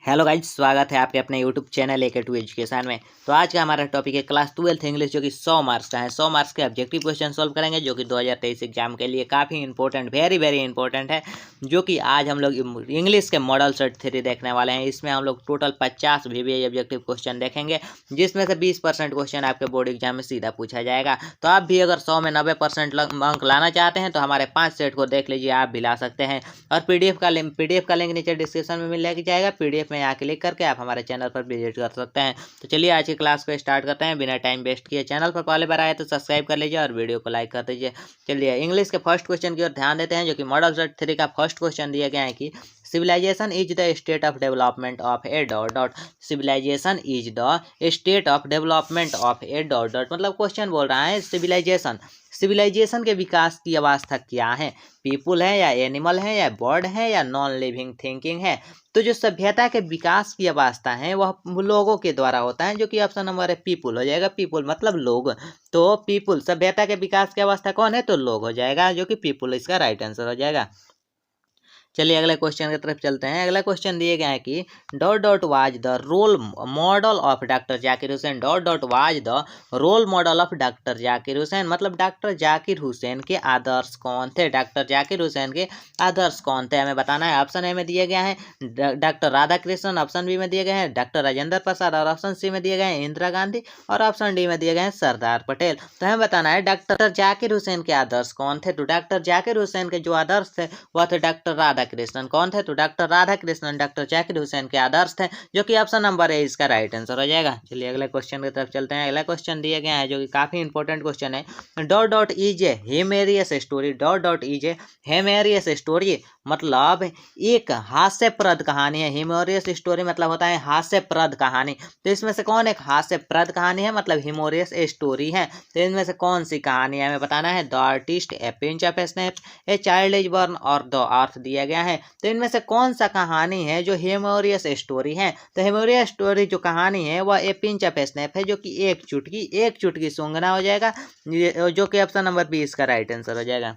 Hello guys, स्वागत है आपके अपने YouTube channel AK to education में। तो आज का हमारा टॉपिक है क्लास 12th इंग्लिश, जो कि 100 मार्क्स का है। 100 मार्क्स के ऑब्जेक्टिव क्वेश्चन सॉल्व करेंगे, जो कि 2023 एग्जाम के लिए काफ़ी इंपॉर्टेंट, वेरी वेरी इंपॉर्टेंट है। जो कि आज हम लोग इंग्लिश के मॉडल सेट थ्री देखने वाले हैं। इसमें हम लोग टोटल 50 VBA ऑब्जेक्टिव क्वेश्चन देखेंगे, जिसमें से 20% क्वेश्चन आपके बोर्ड एग्जाम में सीधा पूछा जाएगा। तो आप भी अगर 100 में 90% अंक लाना चाहते हैं तो हमारे 5 सेट को देख लीजिए, आप भी ला सकते हैं। और पीडीएफ का लिंक नीचे डिस्क्रिप्शन में मिल जाएगा। पीडीएफ में यहाँ क्लिक करके आप हमारे चैनल पर विजिट कर सकते हैं। तो चलिए आज की क्लास को स्टार्ट करते हैं बिना टाइम वेस्ट किए। चैनल पर पहले बार आए तो सब्सक्राइब कर लीजिए और वीडियो को लाइक कर दीजिए। चलिए इंग्लिश के फर्स्ट क्वेश्चन की ओर ध्यान देते हैं, जो कि मॉडल सेट 3 का फर्स्ट क्वेश्चन दिया गया है कि civilization is the state of development of a dot dot. Civilization is the state of development of a dot dot. मतलब क्वेश्चन बोल रहा है सिविलाइजेशन के विकास की अवस्था क्या है, पीपुल है या एनिमल है या बर्ड है या नॉन लिविंग थिंकिंग है। तो जो सभ्यता के विकास की अवस्था है वह लोगों के द्वारा होता है, जो कि ऑप्शन नंबर है पीपुल हो जाएगा। पीपुल मतलब लोग, तो पीपुल सभ्यता के विकास की अवस्था कौन है, तो लोग हो जाएगा, जो कि पीपुल इसका राइट आंसर हो जाएगा। चलिए अगले क्वेश्चन की तरफ चलते हैं। अगला क्वेश्चन दिए गए हैं कि dot dot was the role model of doctor Zakir Hussain. Dot dot was the role model of doctor Zakir Hussain. मतलब डॉक्टर जाकिर हुसैन के आदर्श कौन थे, डॉक्टर जाकिर हुसैन के आदर्श कौन थे, हमें बताना है। ऑप्शन ए में दिए गए हैं डॉक्टर राधाकृष्णन, ऑप्शन बी में दिए गए हैं डॉक्टर राजेंद्र प्रसाद, और ऑप्शन सी में दिए गए हैं इंदिरा गांधी, और ऑप्शन डी में दिए गए हैं सरदार पटेल। तो हमें बताना है डॉक्टर जाकिर हुसैन के आदर्श कौन थे। तो डॉक्टर जाकिर हुसैन के जो आदर्श थे वह थे डॉक्टर राधाकृष्णन। कौन थे, तो डॉक्टर राधाकृष्णन डॉक्टर जाकिर हुसैन के आदर्श थे, जो कि ऑप्शन नंबर ए इसका राइट आंसर हो जाएगा। चलिए अगले क्वेश्चन की तरफ चलते हैं। अगला क्वेश्चन दिया गया है, जो कि काफी इंपॉर्टेंट क्वेश्चन है। Dot dot is a humorous story. Dot dot is a humorous story मतलब एक हास्यप्रद कहानी है। हिमोरियस स्टोरी मतलब होता है हास्यप्रद कहानी। तो इसमें से कौन एक हास्यप्रद कहानी है, मतलब हिमोरियस स्टोरी है। तो इनमें से कौन सी कहानी है, हमें बताना है। The artist, A pinch of snap, A child is born, और द अर्थ दिया गया है। तो इनमें से कौन सा कहानी है जो हेमोरियस स्टोरी है। तो हेमोरियस स्टोरी जो कहानी है वह ए पिंच ऑफ स्नैप है, जो कि एक चुटकी सूंघना हो जाएगा, जो कि ऑप्शन नंबर बी इसका राइट आंसर हो जाएगा।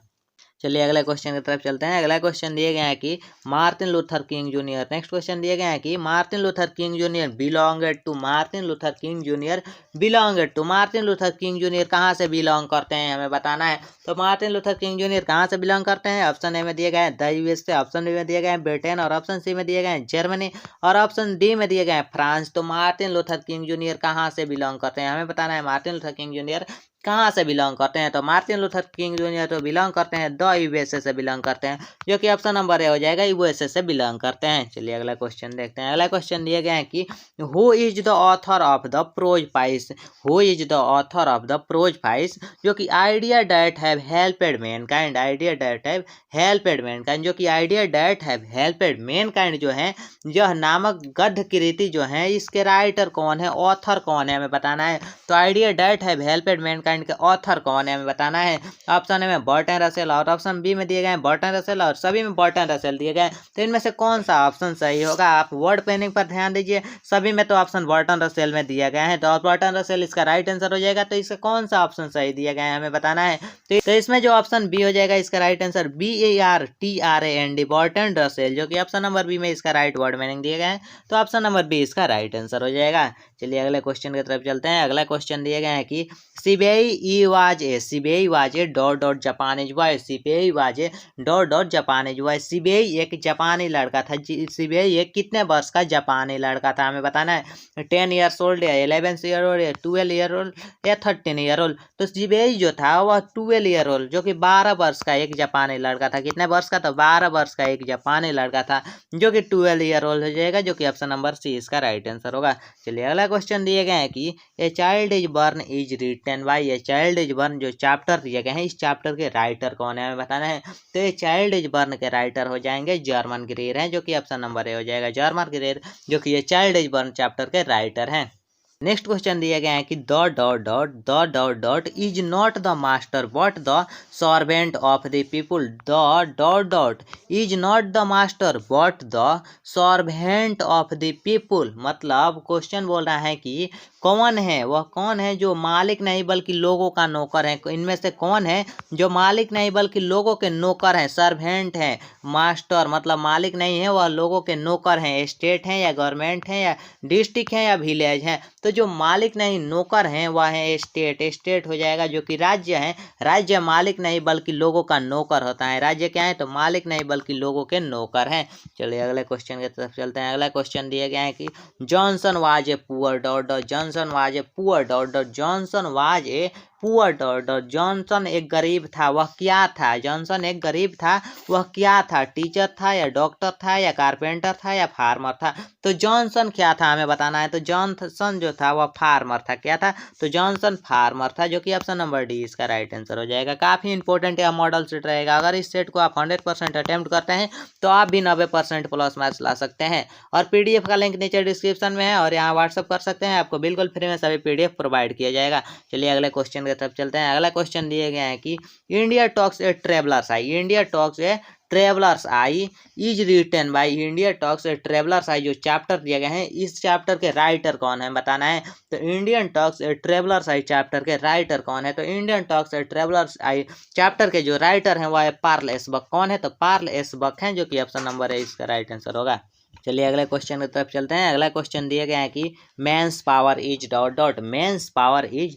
चलिए अगले क्वेश्चन की तरफ चलते हैं। अगला क्वेश्चन दिए गए हैं कि Martin Luther King junior. Next question दिए गए हैं कि Martin Luther King junior belonged to. Martin Luther King junior belonged to. Martin Luther King junior कहाँ से बिलोंग करते हैं, हमें बताना है। तो मार्टिन लूथर किंग जूनियर कहाँ से बिलोंग करते हैं। ऑप्शन ए में दिए गए हैं द यूएस से, ऑप्शन बी में दिए गए हैं ब्रिटेन, और ऑप्शन सी में दिए गए हैं जर्मनी, और ऑप्शन डी में दिए गए हैं फ्रांस। तो मार्टिन लूथर किंग जूनियर कहाँ से बिलोंग करते हैं, हमें बताना है। मार्टिन लूथर किंग जूनियर कहाँ से बिलोंग करते हैं। तो मार्टिन लूथर किंग जूनियर तो बिलोंग करते हैं द यूएसए से बिलोंग करते हैं, जो कि ऑप्शन नंबर ए हो जाएगा, यूएसए से बिलोंग करते हैं। चलिए अगला क्वेश्चन देखते हैं। अगला क्वेश्चन दिए गए हैं कि who is the author of the prose files. Who is the author of the prose files, जो कि idea that have helped mankind. Idea that have helped mankind, जो कि idea that have helped mankind जो है, यह नामक गद्य कृति जो है, इसके राइटर कौन है, ऑथर कौन है, हमें बताना है। तो idea that have helped Mankind के ऑथर कौन है, हमें बताना है। ऑप्शन ए में बर्टन रसेल, और ऑप्शन बी में दिए गए हैं बर्टन रसेल, और सभी में बर्टन रसेल दिए गए। तो इनमें से कौन सा ऑप्शन सही होगा, आप वर्ड प्लानिंग पर ध्यान दीजिए। सभी में तो ऑप्शन बर्टन रसेल में दिया गया है, तो बर्टन रसेल इसका राइट आंसर हो जाएगा। तो इसका कौन सा ऑप्शन सही दिया गया है, हमें बताना है। तो इसमें जो ऑप्शन बी हो जाएगा इसका right answer, BARTRAND Burton Russell, जो कि ऑप्शन नंबर बी में इसका राइट वर्ड मीनिंग दिए गए हैं। तो ऑप्शन नंबर बी इसका राइट आंसर हो जाएगा। चलिए अगले क्वेश्चन की तरफ चलते हैं। अगला क्वेश्चन दिए गए हैं कि Seibei was a dot dot Japanese boy. Seibei was a dot dot Japanese boy. Seibei एक जापानी लड़का था। सीबेई एक कितने वर्ष का जापानी लड़का था, हमें बताना है। 10 ईयर्स ओल्ड या 11 ईयर ओल्ड या 12 ईयर ओल्ड या 13 ईयर ओल्ड। तो सीबेई जो था वह 12 ईयर ओल्ड, जो कि 12 वर्ष का एक जापानी लड़का था। कितने वर्ष का, तो 12 वर्ष का एक जापानी लड़का था, जो कि 12 ईयर ओल्ड हो जाएगा, जो कि ऑप्शन नंबर सी इसका राइट आंसर होगा। चलिए अगला क्वेश्चन दिए गए हैं कि a child is born is written by. A child is born जो चैप्टर दिए गए हैं, इस चैप्टर के राइटर कौन है, हमें बताना है। तो ये चाइल्ड इज बर्न के राइटर हो जाएंगे जर्मन ग्रीर हैं, जो कि ऑप्शन नंबर ए हो जाएगा, जर्मन ग्रीर, जो कि ये चाइल्ड इज बर्न चैप्टर के राइटर हैं। नेक्स्ट क्वेश्चन दिया गया है कि the is not the master but the servant of the people. The is not the master but the servant of the people. मतलब क्वेश्चन बोल रहा है कि कौन है, वह कौन है जो मालिक नहीं बल्कि लोगों का नौकर है। इनमें से कौन है जो मालिक नहीं बल्कि लोगों के नौकर हैं। सर्वेंट है, मास्टर मतलब मालिक नहीं है, वह लोगों के नौकर हैं। स्टेट है या गवर्नमेंट है या डिस्ट्रिक्ट है या विलेज है। तो जो मालिक नहीं नौकर हैं वह है स्टेट। स्टेट हो जाएगा जो कि राज्य है। राज्य मालिक नहीं बल्कि लोगों का नौकर होता है। राज्य क्या है तो मालिक नहीं बल्कि लोगों के नौकर हैं। चलिए अगले क्वेश्चन की तरफ चलते हैं। अगला क्वेश्चन दिया गया है कि Johnson was a poor Johnson was a poor Johnson was a poor Johnson एक गरीब था। वह क्या था? जॉनसन एक गरीब था, वह क्या था? टीचर था या डॉक्टर था या कारपेंटर था या फार्मर था? तो जॉनसन क्या था हमें बताना है। तो जॉनसन जो था वह फार्मर था। क्या था? तो जॉनसन फार्मर था, जो कि ऑप्शन नंबर डी इसका राइट आंसर हो जाएगा। काफ़ी इंपॉर्टेंट यह मॉडल सेट रहेगा। अगर इस सेट को आप 100% अटेम्प्ट करते हैं तो आप भी 90% प्लस मार्क्स ला सकते हैं। और पीडीएफ का लिंक नीचे डिस्क्रिप्शन में है और यहाँ व्हाट्सअप कर सकते हैं। आपको बिल्कुल फ्री में सभी पीडीएफ प्रोवाइड किया जाएगा। चलिए अगले क्वेश्चन की तरफ चलते हैं। अगला क्वेश्चन दिए गए हैं कि India talks a traveller's eye. India talks a traveller's eye is written by. India talks a traveller's eye जो चैप्टर दिए गए हैं, इस चैप्टर के राइटर कौन है बताना है। तो Indian talks a traveller's I chapter के राइटर कौन है। तो Indian talks a traveller's I chapter के जो राइटर हैं वह है पार्ल एस बक। कौन है? तो पार्ल एस बक हैं, जो कि ऑप्शन नंबर है इसका राइट आंसर होगा। चलिए अगले क्वेश्चन की तरफ चलते हैं। अगला क्वेश्चन दिया गया है कि man's power is man's power is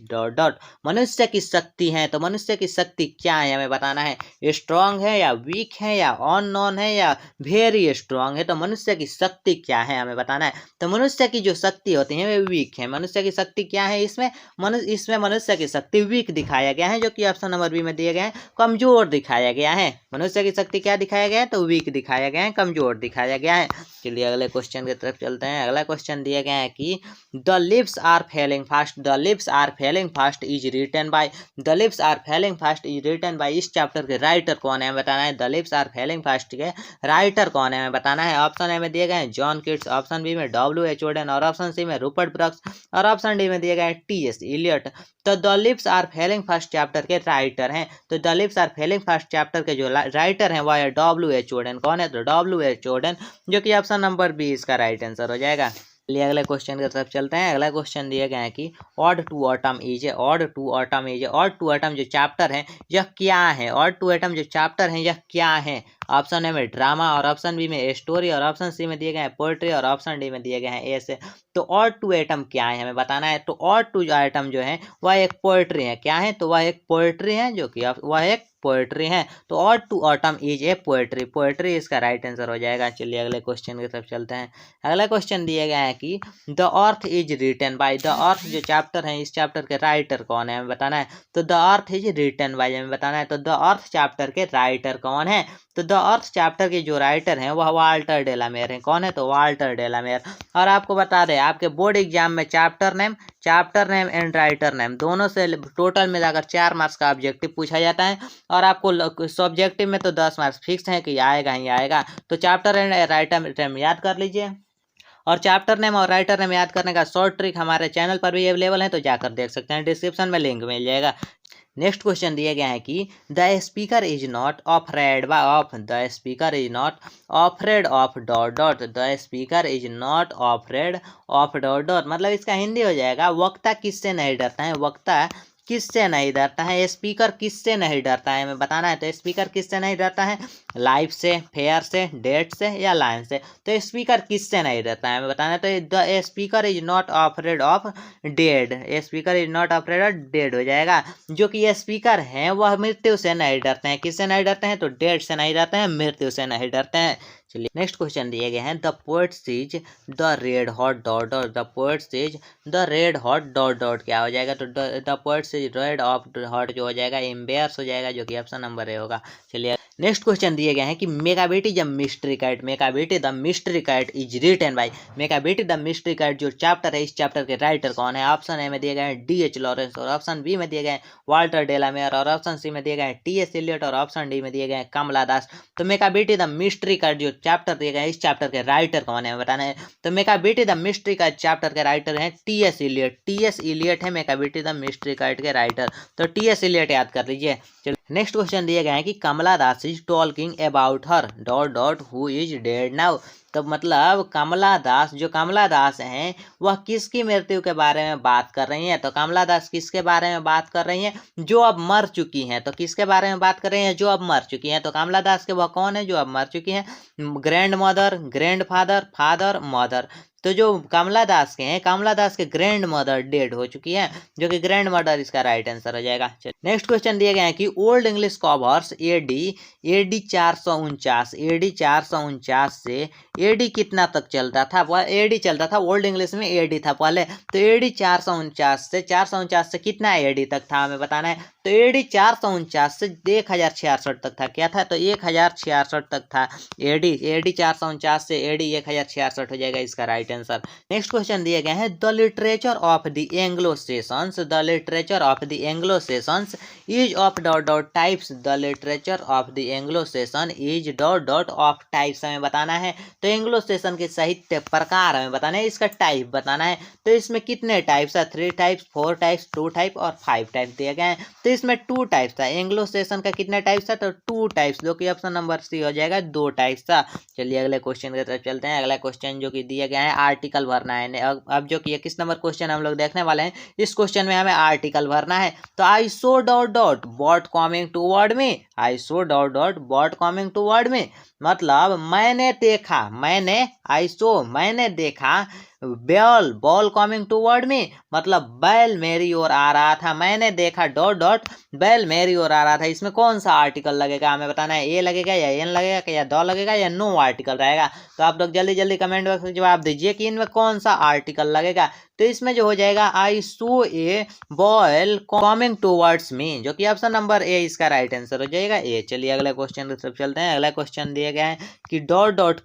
मनुष्य की शक्ति है। तो मनुष्य की शक्ति क्या है हमें बताना है। स्ट्रांग है या वीक है या अननोन है या वेरी स्ट्रांग है। तो मनुष्य की शक्ति क्या है हमें बताना है। तो मनुष्य की जो शक्ति होती है वे वीक है। मनुष्य की शक्ति क्या है? इसमें मनुष्य की शक्ति वीक दिखाया गया है, जो कि ऑप्शन नंबर बी में दिया गया है कमजोर दिखाया गया है। मनुष्य की शक्ति क्या दिखाया गया है? तो वीक दिखाया गया है, कमजोर दिखाया गया है। चलिए अगले क्वेश्चन की तरफ चलते हैं। अगला क्वेश्चन दिया गया है कि the lips are failing fast. The lips are failing fast is written by. The lips are failing fast is written by इस चैप्टर के राइटर कौन है हमें बताना है। The lips are failing fast के राइटर कौन है हमें बताना है। ऑप्शन ए में दिए गए हैं जॉन किट्स, ऑप्शन बी में W.H. ओडेन और ऑप्शन सी में रूपर्ट ब्रक्स और ऑप्शन डी में दिए गए हैं T.S. इलियट। तो the lips are failing fast chapter के राइटर हैं। तो the lips are failing fast chapter के जो राइटर हैं वह है W.H. ओडेन। कौन है? तो W.H. ओडेन, जो कि ऑप्शन नंबर बी इसका राइट आंसर हो जाएगा। चलिए अगले क्वेश्चन की तरफ चलते हैं। अगला क्वेश्चन दिया गया है कि ode to autumn is a. Ode to autumn is a. Ode to autumn जो चैप्टर है यह क्या है। ऑड टू ऑटम जो चैप्टर है यह क्या है। ऑप्शन ए में ड्रामा और ऑप्शन बी में स्टोरी और ऑप्शन सी में दिए गए हैं पोएट्री और ऑप्शन डी में दिए गए हैं ऐसे। तो ऑड टू आइटम क्या है हमें बताना है। तो ऑड टू आइटम जो है वह एक पोएट्री है। क्या है? तो वह एक पोएट्री है, जो कि वह एक पोएट्री है। तो ode to autumn is a poetry. Poetry इसका राइट आंसर हो जाएगा। चलिए अगले क्वेश्चन की तरफ चलते हैं। अगला क्वेश्चन दिया गया है कि the earth is written by. The earth जो चैप्टर है इस चैप्टर के राइटर कौन है हमें बताना है। तो the earth is written by हमें बताना है। तो द अर्थ चैप्टर के राइटर कौन है। तो द अर्थ चैप्टर के जो राइटर हैं वह वाल्टर डेलामेयर हैं। कौन है? तो वाल्टर डेलामेयर। और आपको बता दें आपके बोर्ड एग्जाम में chapter name and writer name दोनों से टोटल मिलाकर 4 मार्क्स का ऑब्जेक्टिव पूछा जाता है। और आपको सब्जेक्टिव में तो 10 मार्क्स फिक्स हैं कि आएगा ही आएगा। तो चैप्टर एंड राइटर नेम याद कर लीजिए। और चैप्टर नेम और राइटर नेम याद करने का शॉर्ट ट्रिक हमारे चैनल पर भी अवेलेबल है, तो जाकर देख सकते हैं, डिस्क्रिप्शन में लिंक मिल जाएगा। नेक्स्ट क्वेश्चन दिया गया है कि the speaker is not afraid of. The speaker is not afraid of the speaker is not afraid of मतलब इसका हिंदी हो जाएगा वक्ता किससे नहीं डरता है। वक्ता किससे नहीं डरता है। स्पीकर किससे नहीं डरता है हमें बताना है। तो स्पीकर किससे नहीं डरता है। लाइफ से, फेयर से, डेथ से या लाइन से। तो स्पीकर किससे नहीं डरता है हमें बताना है। तो the speaker is not afraid of dead. Speaker is not afraid of dead हो जाएगा। जो कि स्पीकर हैं वह मृत्यु से नहीं डरते हैं। किससे नहीं डरते हैं? तो डेड से नहीं डरते हैं, मृत्यु से नहीं डरते हैं। चलिए नेक्स्ट क्वेश्चन दिए गए हैं the poet sees the red hot the poet sees the red hot क्या हो जाएगा। तो the poet sees red of hot जो हो जाएगा एम्बेयर्स हो जाएगा, जो कि ऑप्शन नंबर ए होगा। चलिए नेक्स्ट क्वेश्चन दिए गए हैं कि Macavity the mystery cat, Macavity the mystery cat is written by, Macavity the mystery cat जो चैप्टर है, इस चैप्टर के राइटर कौन है? ऑप्शन ए में दिए गए हैं D.H. लॉरेंस, और ऑप्शन बी में दिए गए हैं वाल्टर डेलामेयर, और ऑप्शन सी में दिए गए हैं T.S. एलियट, और ऑप्शन डी में दिए गए हैं कमला दास। तो मेगाबेटी द मिस्ट्री कैट जो चैप्टर दिए गए हैं, इस चैप्टर के राइटर कौन है बताना है। तो Macavity the mystery cat chapter के राइटर हैं T.S. Eliot, T.S. एलियट है मेगाबेटी द मिस्ट्री कैट के राइटर। तो T.S. एलियट याद कर लीजिए। नेक्स्ट क्वेश्चन दिए गए हैं कि Kamala Das is talking about her dot dot who is dead now. तो मतलब कमला दास, जो कमला दास हैं वह किसकी मृत्यु के बारे में बात कर रही हैं? तो कमला दास किसके बारे में बात कर रही हैं? जो अब मर चुकी हैं। तो किसके बारे में बात कर रही हैं? जो अब मर चुकी हैं। तो कमला दास के वह कौन है जो अब मर चुकी हैं? Grand mother, grand father, father, mother. तो जो कमला दास के हैं, कमला दास के ग्रैंड मदर डेड हो चुकी है, जो कि ग्रैंड मदर इसका राइट आंसर हो जाएगा। नेक्स्ट क्वेश्चन दिए गए हैं कि ओल्ड इंग्लिश कवर्स एडी 449 से एडी कितना तक चलता था? वह एडी चलता था, ओल्ड इंग्लिश में एडी था पहले। तो एडी 449 से कितना एडी तक था हमें बताना है। तो एडी 449 से 1066 तक था। क्या था? तो 1066 तक था एडी 449 से एडी 1066 हो जाएगा इसका राइट आंसर। नेक्स्ट क्वेश्चन दिए गए हैं the literature of the Anglo sessions, the literature of the Anglo sessions is of dot dot types, the literature of the Anglo session is dot dot of types हमें बताना है। तो Anglo session के साहित्य प्रकार हमें बताना है, इसका टाइप बताना है। तो इसमें कितने टाइप्स है? 3 टाइप्स, 4 टाइप्स, 2 टाइप और 5 टाइप दिए गए हैं। तो इसमें 2 टाइप्स था। एंग्लो सेशन का कितने टाइप्स था? तो 2 टाइप्स, जो कि ऑप्शन नंबर सी हो जाएगा, 2 टाइप्स था। चलिए अगले क्वेश्चन की तरफ चलते हैं। अगला क्वेश्चन जो कि दिया गया है आर्टिकल भरना है। अब जो कि 21 नंबर क्वेश्चन हम लोग देखने वाले हैं, इस क्वेश्चन में हमें आर्टिकल भरना है। तो I saw dot dot boat coming toward me, I saw dot dot boat coming toward me, मतलब मैंने देखा, मैंने देखा बैल बॉल कमिंग टूवर्ड मी, मतलब बैल मेरी ओर आ रहा था। मैंने देखा डॉट डॉट बैल मेरी ओर आ रहा था। इसमें कौन सा आर्टिकल लगेगा हमें बताना है। ए लगेगा या एन लगेगा या द लगेगा या नो आर्टिकल रहेगा। तो आप लोग जल्दी जल्दी कमेंट बॉक्स में जवाब दीजिए कि इनमें कौन सा आर्टिकल लगेगा। तो इसमें जो हो जाएगा आई सो ए बॉयल कमिंग टूवर्ड्स मी, जो कि ऑप्शन नंबर ए इसका राइट आंसर हो जाएगा ए। चलिए अगले क्वेश्चन की तरफ चलते हैं। अगला क्वेश्चन दिया गया है कि dot dot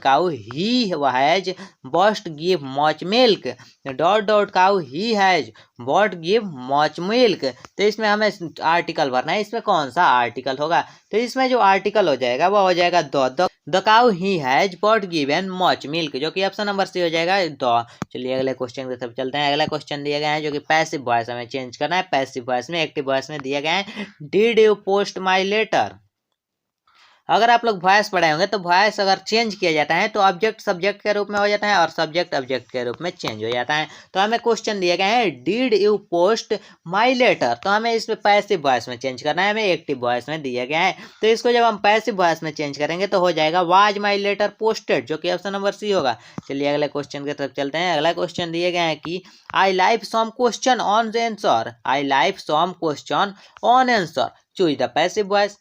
cow he has bust give much milk, dot dot cow he has but give much milk. तो इसमें हमें आर्टिकल भरना है, इसमें कौन सा आर्टिकल होगा। तो इसमें जो आर्टिकल हो जाएगा वो हो जाएगा the cow he has but given much milk, जो कि ऑप्शन नंबर सी हो जाएगा द। चलिए अगले क्वेश्चन की तरफ चलते हैं। अगला क्वेश्चन दिया गया है जो कि पैसिव वॉइस हमें चेंज करना है। पैसिव वॉइस में, एक्टिव वॉइस में दिया गया है did you post my letter. अगर आप लोग वॉइस पढ़े होंगे तो वॉइस अगर चेंज किया जाता है तो ऑब्जेक्ट सब्जेक्ट के रूप में हो जाता है और सब्जेक्ट ऑब्जेक्ट के रूप में चेंज हो जाता है। तो हमें क्वेश्चन दिए गए हैं did you post my letter, तो हमें इसमें पैसिव वॉइस में चेंज करना है, हमें एक्टिव वॉइस में दिया गया है। तो इसको जब हम पैसिव वॉइस में चेंज करेंगे तो हो जाएगा वाज माई लेटर पोस्टेड, जो कि ऑप्शन नंबर सी होगा। चलिए अगले क्वेश्चन की तरफ चलते हैं। अगला क्वेश्चन दिए गए हैं कि I live some question on the answer, I live some question on answer, choose the passive voice.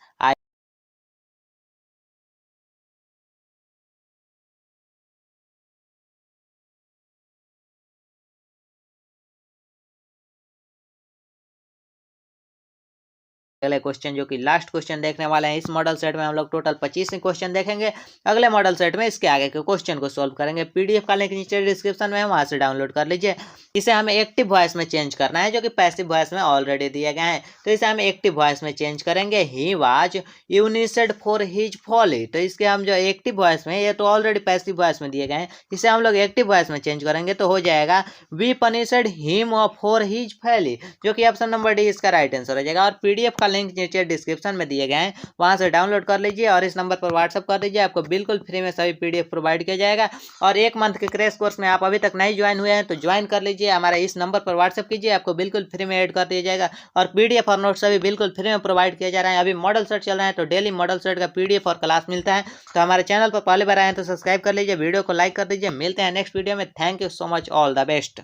अगले क्वेश्चन जो कि लास्ट क्वेश्चन देखने वाले हैं, इस मॉडल सेट में हम लोग टोटल 25 क्वेश्चन देखेंगे। अगले मॉडल सेट में इसके आगे के क्वेश्चन को सॉल्व करेंगे। पीडीएफ का लिंक नीचे डिस्क्रिप्शन में है, वहां से डाउनलोड कर लीजिए। इसे हमें एक्टिव वॉइस में चेंज करना है, जो कि पैसिव वॉइस में ऑलरेडी दिए गए हैं। तो इसे हम एक्टिव वॉइस में चेंज करेंगे। He was punished for his folly, तो इसके हम जो एक्टिव वॉइस में, ये तो ऑलरेडी पैसिव वॉइस में दिए गए हैं, इसे हम लोग एक्टिव वॉइस में चेंज करेंगे तो हो जाएगा we punished him for his folly, जो कि ऑप्शन नंबर डी इसका राइट आंसर हो जाएगा। और पीडीएफ का लिंक नीचे डिस्क्रिप्शन में दिए गए हैं, वहां से डाउनलोड कर लीजिए और इस नंबर पर व्हाट्सअप कर दीजिए। आपको बिल्कुल फ्री में सभी पीडीएफ प्रोवाइड किया जाएगा। और 1 मंथ के क्रैश कोर्स में आप अभी तक नहीं ज्वाइन हुए हैं तो ज्वाइन कर लीजिए, हमारा इस नंबर पर व्हाट्सअप कीजिए, आपको बिल्कुल फ्री में ऐड कर दिया जाएगा। और पीडीएफ और नोट्स सभी बिल्कुल फ्री में प्रोवाइड किया जा रहा है। अभी मॉडल सेट चल रहा है तो डेली मॉडल सेट का पीडीएफ और क्लास मिलता है। तो हमारे चैनल पर पहले बार आए हैं तो सब्सक्राइब कर लीजिए, वीडियो को लाइक कर दीजिए। मिलते हैं नेक्स्ट वीडियो में। Thank you so much, all the best.